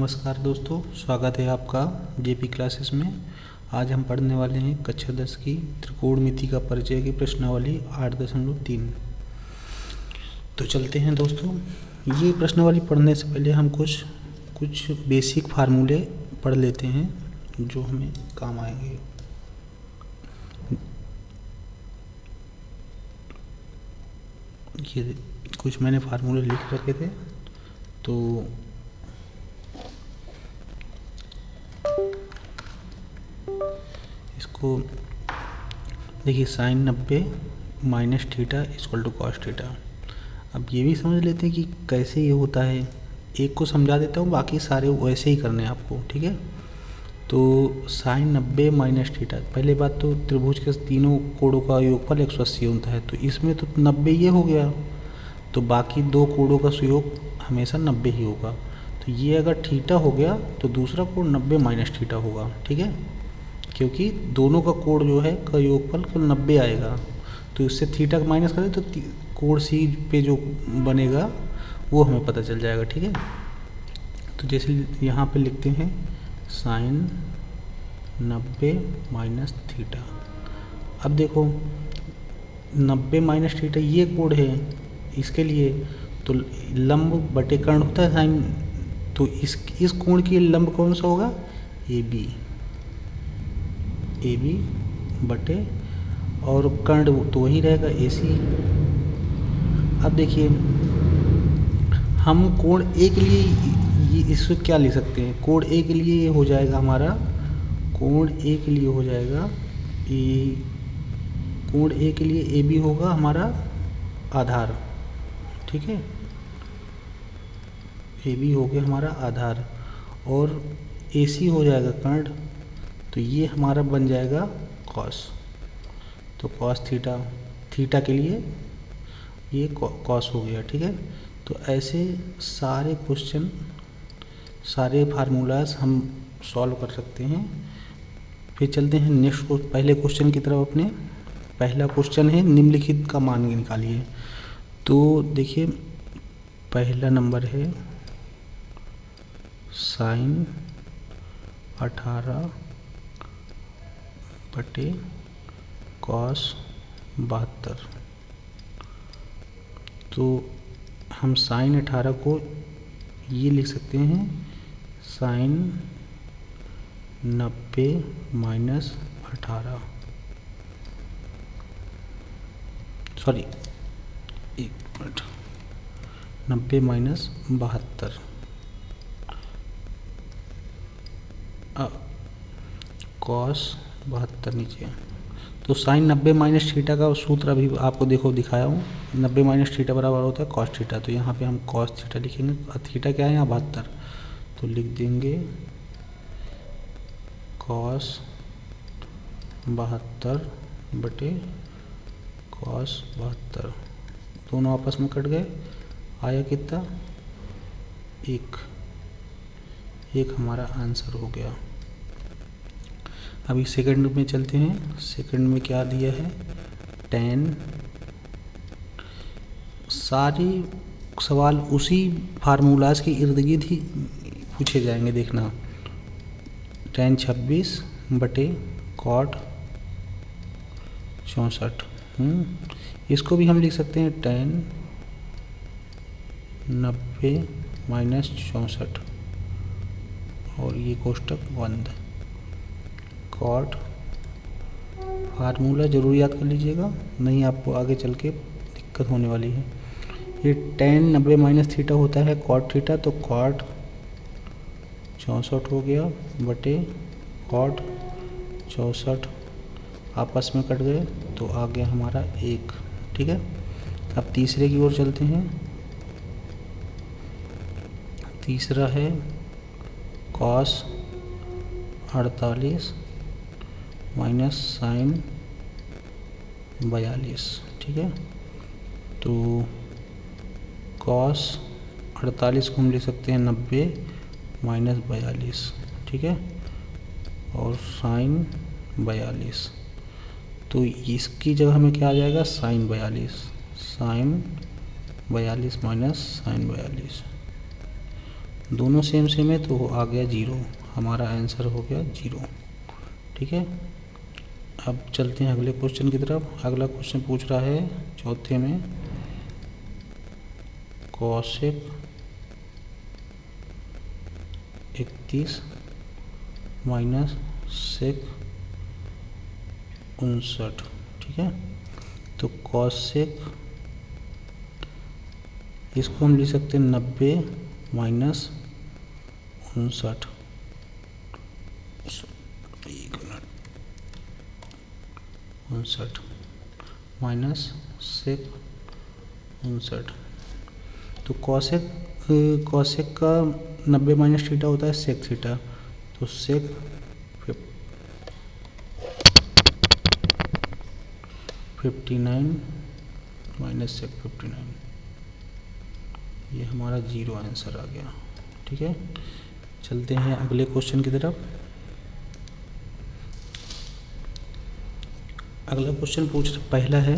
नमस्कार दोस्तों, स्वागत है आपका जेपी क्लासेस में। आज हम पढ़ने वाले हैं कक्षा 10 की त्रिकोणमिति का परिचय की प्रश्नावली 8.3। तो चलते हैं दोस्तों। ये प्रश्नावली पढ़ने से पहले हम कुछ बेसिक फार्मूले पढ़ लेते हैं जो हमें काम आएंगे। ये कुछ मैंने फार्मूले लिख रखे थे, तो इसको देखिए, sine 90 minus theta equal to cos theta. अब ये भी समझ लेते हैं कि कैसे ये होता है। एक को समझा देता हूँ, बाकी सारे वैसे ही करने हैं आपको, ठीक है। तो साइन 90 माइनस थीटा, पहले बात तो त्रिभुज के तीनों कोणों का योगफल 180 होता है, तो इसमें तो 90 ये हो गया, तो बाकी दो कोणों का सुयोग हमेशा 90 ही होगा। तो ये अगर थीटा हो गया तो दूसरा कोण 90 माइनस थीटा होगा, ठीक है, क्योंकि दोनों का कोण जो है का योगफल कुल 90 आएगा। तो इससे थीटा माइनस करें तो कोण सी पे जो बनेगा वो हमें पता चल जाएगा, ठीक है। तो जैसे यहाँ पे लिखते हैं साइन 90 माइनस थीटा। अब देखो 90 माइनस थीटा ये कोण है, इसके लिए तो लंब बटे कर्ण होता है साइन, तो इस कोण के लंब कौन सा होगा, ए बी बटे, और कर्ण तो वही रहेगा ए सी। अब देखिए हम कोण ए के लिए ये इसको क्या लिख सकते हैं, कोण ए के लिए ये हो जाएगा हमारा, कोण ए के लिए हो जाएगा ए, कोण ए के लिए ए बी होगा हमारा आधार, ठीक है, ए बी हो गया हमारा आधार, और ए सी हो जाएगा कर्ण, तो ये हमारा बन जाएगा कॉस। तो कॉस थीटा, थीटा के लिए ये कॉस हो गया, ठीक है। तो ऐसे सारे क्वेश्चन, सारे फार्मूलाज हम सॉल्व कर सकते हैं। फिर चलते हैं नेक्स्ट को, पहले क्वेश्चन की तरफ अपने। पहला क्वेश्चन है निम्नलिखित का मान निकालिए। तो देखिए पहला नंबर है साइन 18 बटे कॉस 72। तो हम साइन 18 को ये लिख सकते हैं sine 90 minus 18, sorry 1 minute, 90 minus 72 cos 72 नीचे। तो साइन 90 माइनस थीटा का सूत्र अभी आपको देखो दिखाया हूँ, 90 माइनस थीटा बराबर होता है कॉस थीटा। तो यहाँ पे हम कॉस थीटा लिखेंगे, थीटा क्या है यहाँ 72, तो लिख देंगे कॉस 72 बटे कॉस 72, दोनों आपस में कट गए, आया कितना, एक हमारा आंसर हो गया। अभी सेकंड में चलते हैं। सेकंड में क्या दिया है, tan, सारे सवाल उसी फार्मूलाज के इर्द गिर्द ही पूछे जाएंगे, देखना। tan 26 बटे कॉट 64, इसको भी हम लिख सकते हैं tan 90 माइनस 64, और ये कोष्टक बंद। कॉट फार्मूला जरूर याद कर लीजिएगा, नहीं आपको आगे चल के दिक्कत होने वाली है। ये tan 90 माइनस थीटा होता है कॉट थीटा, तो कॉट 64 हो गया बटे कॉट 64, आपस में कट गए, तो आ गया हमारा 1, ठीक है। अब तीसरे की ओर चलते हैं। तीसरा है कॉस 48 माइनस साइन 42, ठीक है। तो कॉस 48 को हम लिख सकते हैं 90 माइनस 42, ठीक है, और साइन 42, तो इसकी जगह हमें क्या आ जाएगा, साइन 42 माइनस साइन 42, दोनों सेम सेम है तो आ गया 0, हमारा आंसर हो गया 0। ठीक है, अब चलते हैं अगले क्वेश्चन की तरफ। अगला क्वेश्चन पूछ रहा है चौथे में कॉसेक 31 माइनस सेक 59। ठीक है, तो कॉसेक इसको हम लिख सकते हैं 90 माइनस 59। 59 minus sec 59। तो कॉसेक का 90 माइनस थीटा होता है सेक थीटा, तो सेक 59 माइनस सेक 59, ये हमारा 0 आंसर आ गया। ठीक है, चलते हैं अगले क्वेश्चन की तरफ। अगला क्वेश्चन पहला है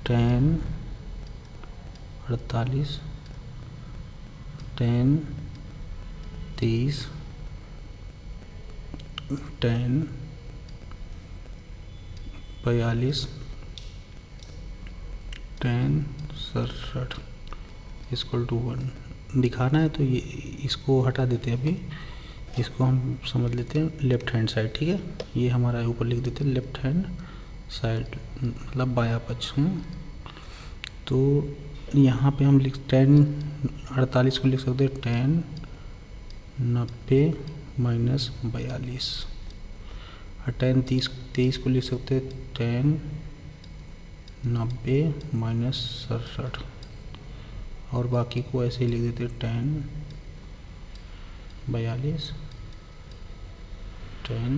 tan 48 tan 30 tan 42 tan 67 equal to 1 दिखाना है, तो ये इसको हटा देते हैं। अभी इसको हम समझ लेते हैं लेफ्ट हैंड साइड। ठीक है, ये हमारा ऊपर लिख देते हैं लेफ्ट हैंड साइड, मतलब बायां पक्ष। तो यहाँ पे हम tan 48 को लिख सकते हैं tan 90 माइनस 42, और tan 23 को लिख सकते हैं tan 90 माइनस 67, और बाकी को ऐसे ही लिख देते हैं tan 42 tan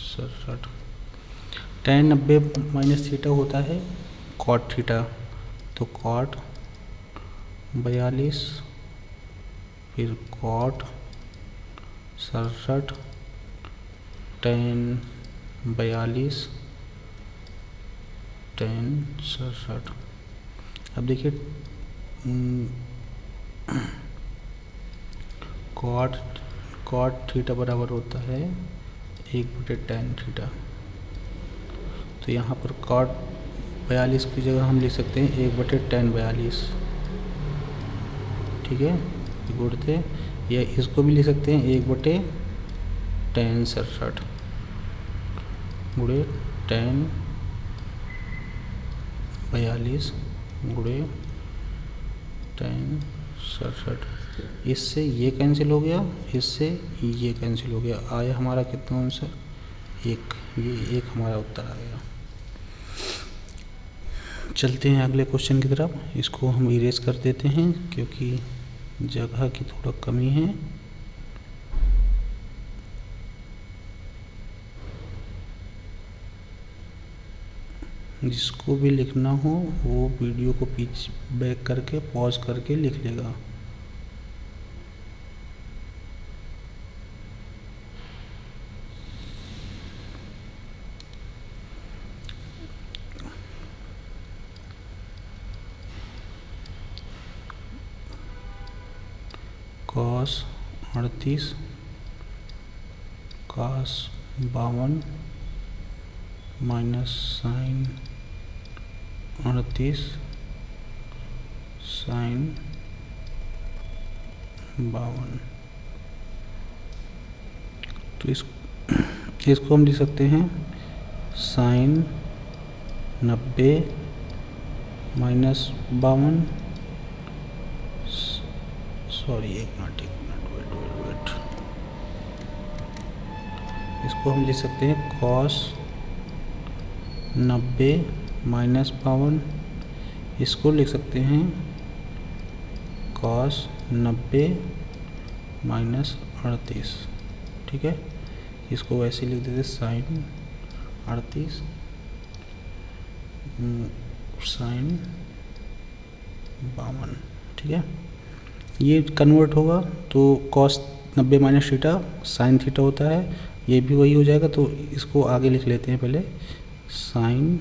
67। tan 90 minus theta होता है कॉट थीटा, तो कॉट 42 फिर कॉट 67 tan 42 tan 67। अब देखिए कॉट थीटा बराबर होता है 1/tan थीटा, तो यहाँ पर कॉट 42 की जगह हम लिख सकते हैं 1/tan 42। ठीक है, गुणते, या इसको भी लिख सकते हैं 1/tan 67 गुणे tan 42 गुणे tan 67। इससे ये कैंसिल हो गया, इससे ये कैंसिल हो गया, आया हमारा कितना आंसर 1। ये 1 हमारा उत्तर आ गया। चलते हैं अगले क्वेश्चन की तरफ। इसको हम इरेज कर देते हैं क्योंकि जगह की थोड़ा कमी है। जिसको भी लिखना हो वो वीडियो को पीछे बैक करके पॉज करके लिख लेगा। cos 38 cos 52 minus sine 38 sine 52। तो इसको हम लिख सकते हैं साइन 90 माइनस 52, सॉरी एक मिनट वेट, इसको हम लिख सकते हैं कॉस 90 माइनस 52, इसको लिख सकते हैं कॉस 90 माइनस 38। ठीक है, इसको वैसे लिख देते साइन 38 साइन 52। ठीक है, ये कन्वर्ट होगा तो cos 90 minus theta sine theta होता है, ये भी वही हो जाएगा। तो इसको आगे लिख लेते हैं पहले साइन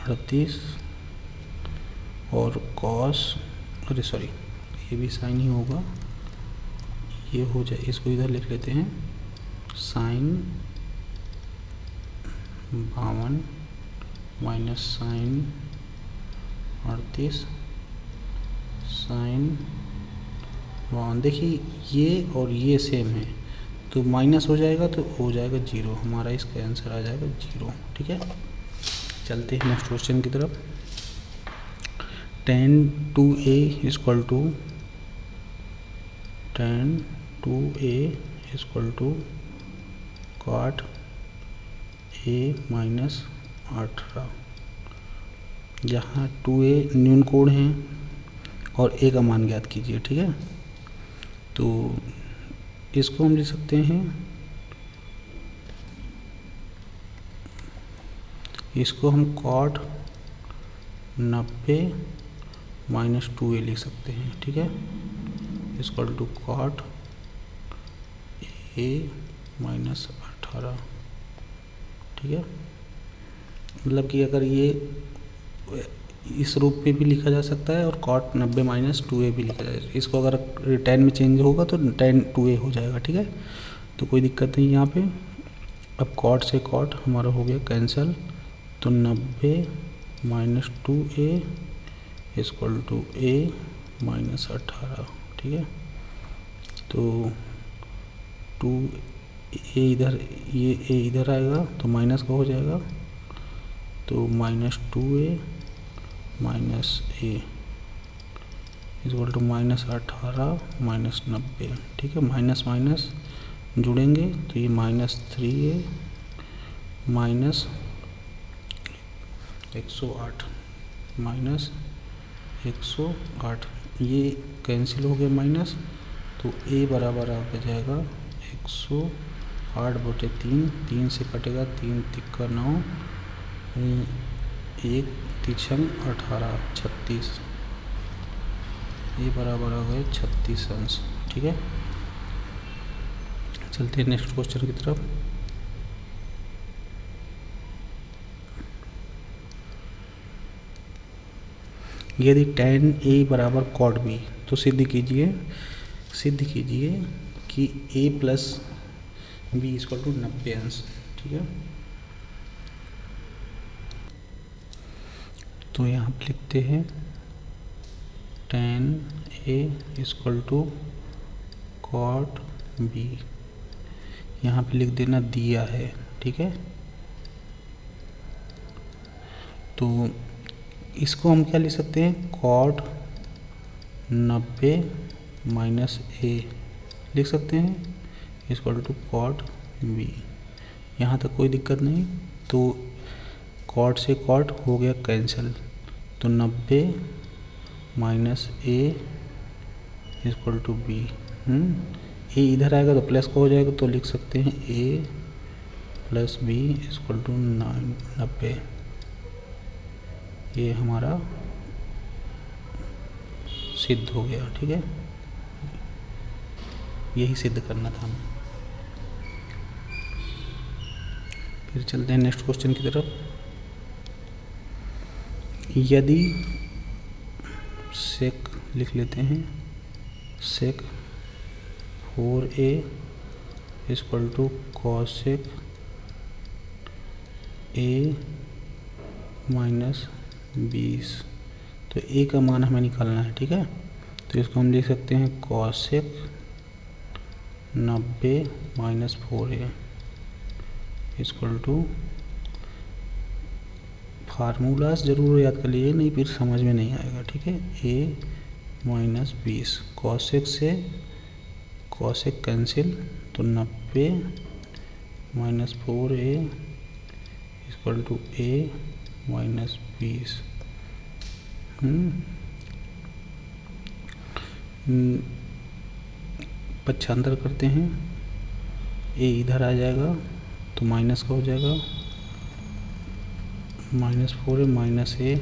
38 और कॉस, अरे सॉरी, ये भी साइन ही होगा, ये हो जाए, इसको इधर लिख लेते हैं, साइन 52 माइनस साइन 38 साइन 52। देखिए ये और ये सेम है, तो माइनस हो जाएगा तो हो जाएगा 0, हमारा इसका आंसर आ जाएगा 0। ठीक है, चलते हैं नेक्स्ट क्वेश्चन की तरफ। tan 2a equal to cot a minus 18, जहाँ 2a न्यून कोण है और a का मान ज्ञात कीजिए। ठीक है, तो इसको हम लिख सकते हैं, इसको हम cot 90 माइनस 2a लिख सकते हैं। ठीक है, equal to cot a minus 18। ठीक है, मतलब कि अगर ये इस रूप में भी लिखा जा सकता है और cot 90 माइनस 2a भी लिखा जाए, इसको अगर 10 में चेंज होगा तो 10 2a हो जाएगा। ठीक है, तो कोई दिक्कत नहीं यहाँ पे। अब cot से cot हमारा हो गया कैंसिल, तो 90 minus 2a equal to a minus 18। ठीक है, तो 2a इधर, ये a इधर आएगा तो माइनस का हो जाएगा, तो minus 2a minus a equal to minus 18 minus 90। ठीक है, माइनस माइनस जुड़ेंगे तो ये माइनस 3a माइनस 108 माइनस 108, ये कैंसिल हो गया माइनस, तो a बराबर आ जाएगा 108/3, 3 से कटेगा, 3 तिक्का 9, 1 तिछंग 18, 36, ये बराबर आ गए 36 अंश। ठीक है, चलते हैं नेक्स्ट क्वेश्चन की तरफ। यदि tan a बराबर cot b, तो सिद्ध कीजिए कि a plus b equal to 90 अंश। ठीक है, तो यहाँ पे लिखते हैं tan a equal to cot b, यहाँ पे लिख देना दिया है। ठीक है, तो इसको हम क्या लिख सकते हैं, cot 90 माइनस a लिख सकते हैं इक्वल टू cot b। यहाँ तक कोई दिक्कत नहीं, तो cot से cot हो गया कैंसिल, तो 90 minus a equal to b। a इधर आएगा तो प्लस का हो जाएगा, तो लिख सकते हैं a प्लस b इक्वल टू 90। ये हमारा सिद्ध हो गया। ठीक है, यही सिद्ध करना था हमें। फिर चलते हैं नेक्स्ट क्वेश्चन की तरफ। यदि सेक लिख लेते हैं, sec 4a equal to cosec a minus 20, तो a का मान हमें निकालना है। ठीक है, तो इसको हम लिख सकते हैं cosec 90 minus 4a equal to, formulas ज़रूर याद कर लीजिए, नहीं फिर समझ में नहीं आएगा। ठीक है, a माइनस 20, कॉसेक से कॉसेक कैंसिल, तो 90 minus 4a equal to a minus 20। पक्षांतर करते हैं, a इधर आ जाएगा तो माइनस का हो जाएगा, माइनस 4a माइनस a,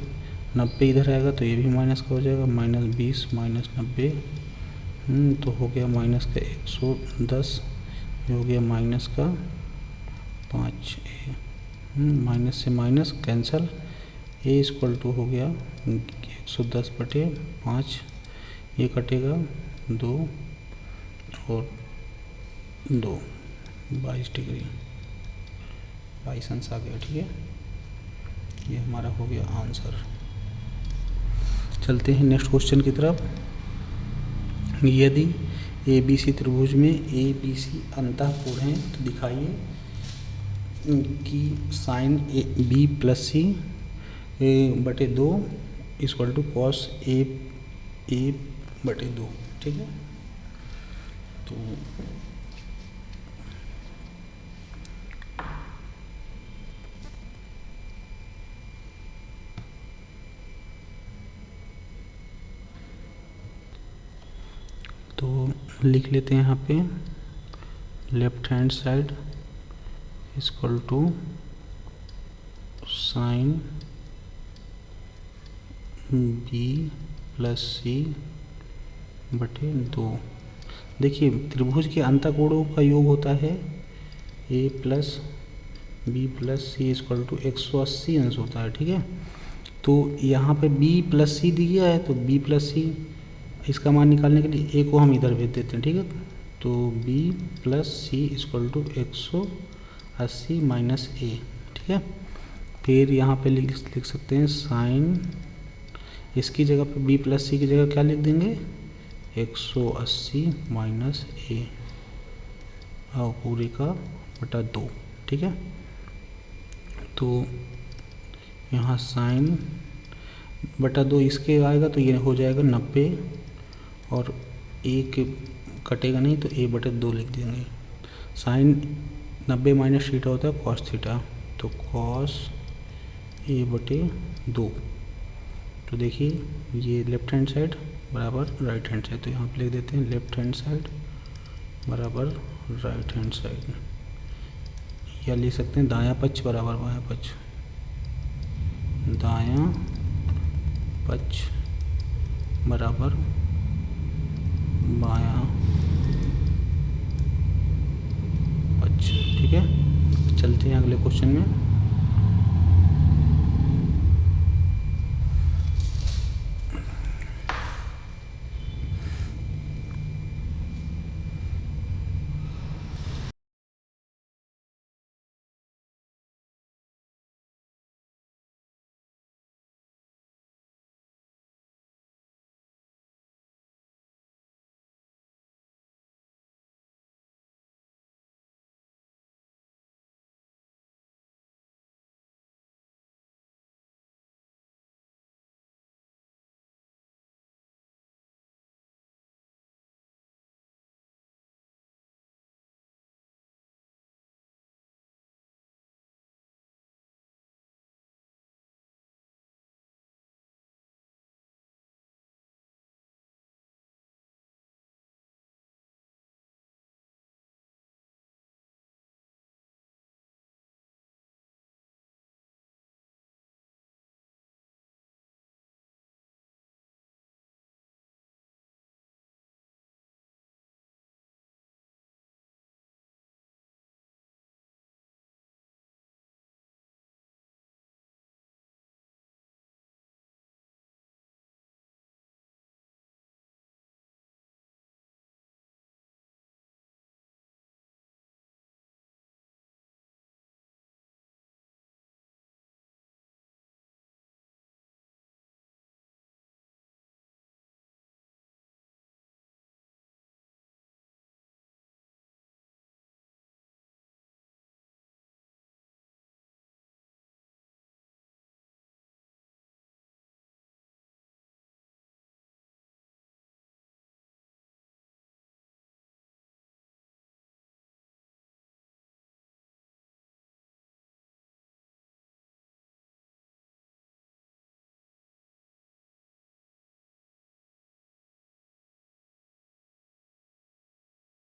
90 इधर आएगा तो ये भी माइनस का हो जाएगा, माइनस 20 माइनस 90, तो हो गया माइनस का 110, ये हो गया माइनस का 5a, माइनस से minus cancel, a equal to हो गया 110/5, ये कटेगा 2 और 2, 22 डिग्री, 22 अंश आ गया। ठीक है, ये हमारा हो गया आंसर। चलते हैं नेक्स्ट क्वेश्चन की तरफ। यदि ए बी सी त्रिभुज में ए बी सी अंतःकोण हैं तो दिखाइए कि sign A B plus C बटे 2 इक्वल टू कॉस ए बटे 2। ठीक है, तो लिख लेते हैं यहाँ पे left hand side equal to sine B plus C बटे 2। देखिए त्रिभुज के अंतःकोणों का योग होता है A plus B plus C equal to 180 अंश होता है। ठीक है, तो यहाँ पे बी प्लस सी दिया है तो बी प्लस सी, इसका मान निकालने के लिए ए को हम इधर भेज देते हैं। ठीक है, तो B plus C equal to 180 minus A. ठीक है, फिर यहाँ पे लिख सकते हैं साइन, इसकी जगह पे बी प्लस सी की जगह क्या लिख देंगे 180 माइनस ए और पूरे का बटा 2। ठीक है, तो यहाँ साइन बटा 2 इसके आएगा तो ये हो जाएगा 90 और ए के कटेगा नहीं तो ए बटे 2 लिख देंगे। साइन 90 माइनस थीटा होता है कॉस थीटा, तो कॉस ए बटे 2। तो देखिए ये लेफ्ट हैंड साइड बराबर राइट हैंड साइड, तो यहाँ पे लिख देते हैं लेफ्ट हैंड साइड बराबर राइट हैंड साइड, या लिख सकते हैं दायां पक्ष बराबर बायां पक्ष, दायां पक्ष बराबर बायां पक्ष। ठीक है, चलते हैं अगले क्वेश्चन में।